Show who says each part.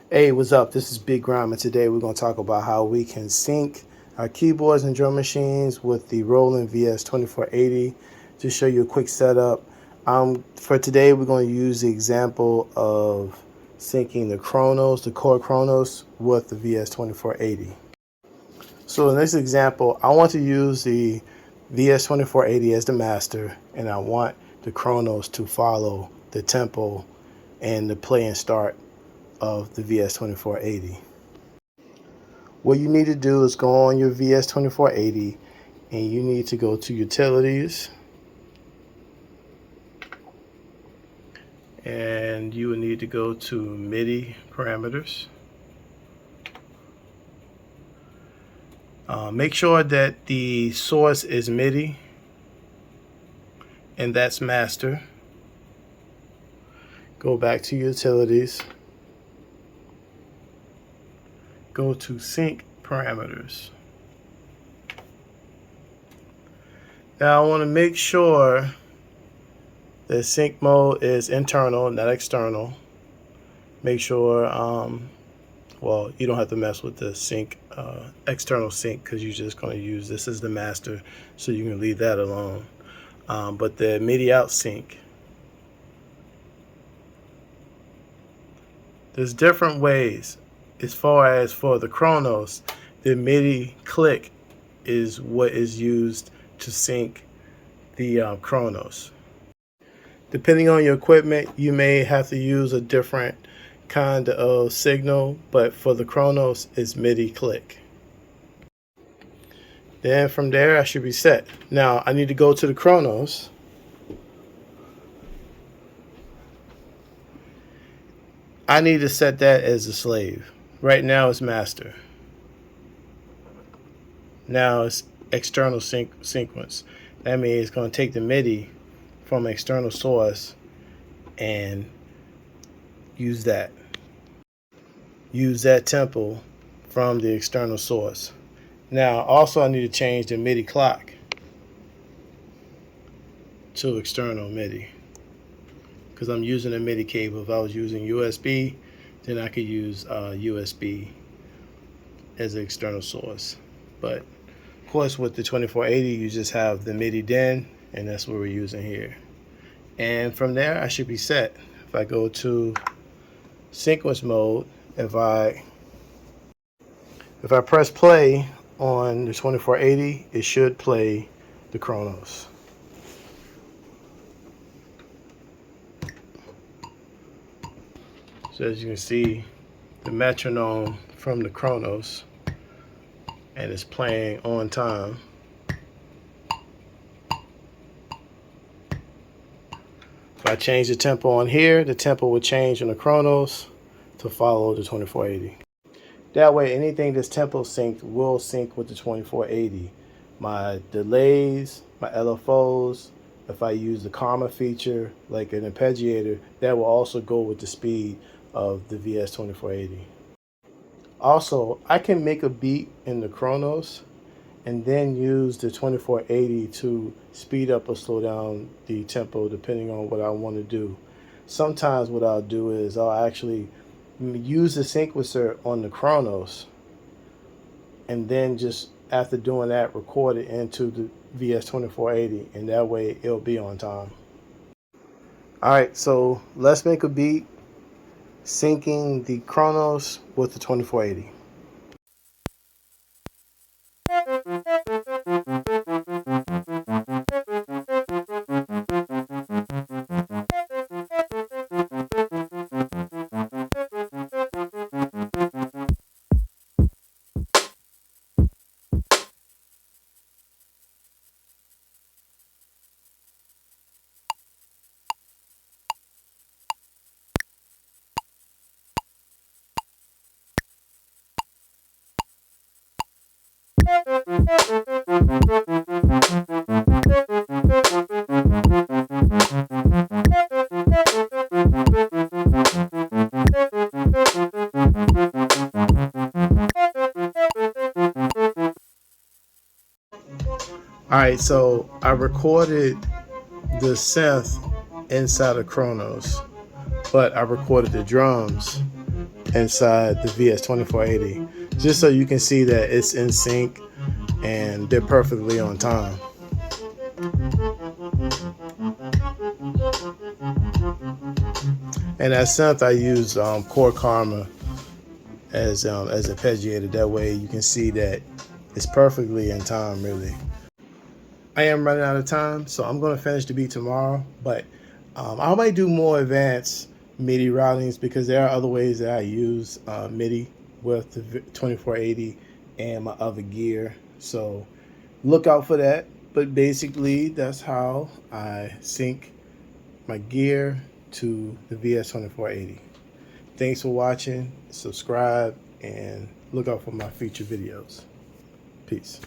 Speaker 1: Hey, what's up? This is Big Grime, and today we're going to talk about how we can sync our keyboards and drum machines with the Roland VS-2480. To show you a quick setup. For today, we're going to use the example of syncing the core Chronos with the VS-2480. So in this example, I want to use the VS-2480 as the master, and I want the Chronos to follow the tempo and the play and start of the VS-2480. What you need to do is go on your VS-2480 and you need to go to Utilities, and you will need to go to MIDI Parameters. Make sure that the source is MIDI and that's master. Go back to Utilities. Go to Sync Parameters. Now I want to make sure the sync mode is internal, not external. Make sure, well, you don't have to mess with the sync, external sync, because you're just going to use this as the master, so you can leave that alone. But the MIDI out sync, there's different ways. As far as for the Chronos, the MIDI click is what is used to sync the Chronos. Depending on your equipment, you may have to use a different kind of signal, but for the Chronos, it's MIDI click. Then from there, I should be set. Now, I need to go to the Chronos. I need to set that as a slave. Right now it's master. Now it's external sequence. That means it's going to take the MIDI from external source and use that. Use that tempo from the external source. Now also I need to change the MIDI clock to external MIDI, because I'm using a MIDI cable. If I was using USB, then I could use USB as an external source. But of course with the 2480 you just have the MIDI DIN, and that's what we're using here. And from there I should be set. If I go to sequence mode, if I press play on the 2480, it should play the Chronos. So as you can see, the metronome from the Chronos, and it's playing on time. If I change the tempo on here, the tempo will change on the Chronos to follow the 2480. That way, anything that's tempo synced will sync with the 2480. My delays, my LFOs, if I use the Karma feature, like an arpeggiator, that will also go with the speed of the VS-2480. Also, I can make a beat in the Chronos and then use the 2480 to speed up or slow down the tempo depending on what I want to do. Sometimes what I'll do is I'll actually use the sequencer on the Chronos, and then just after doing that, record it into the VS-2480, and that way it'll be on time. Alright, so let's make a beat syncing the Chronos with the 2480. Alright, so I recorded the synth inside of Chronos, but I recorded the drums inside the VS-2480, just so you can see that it's in sync and they're perfectly on time. And that synth, I use Core Karma as arpeggiator. That way you can see that it's perfectly in time, really. I am running out of time, so I'm going to finish the beat tomorrow, but I might do more advanced MIDI routings because there are other ways that I use MIDI with the 2480 and my other gear. So look out for that. But basically, that's how I sync my gear to the VS-2480. Thanks for watching. Subscribe and look out for my future videos. Peace.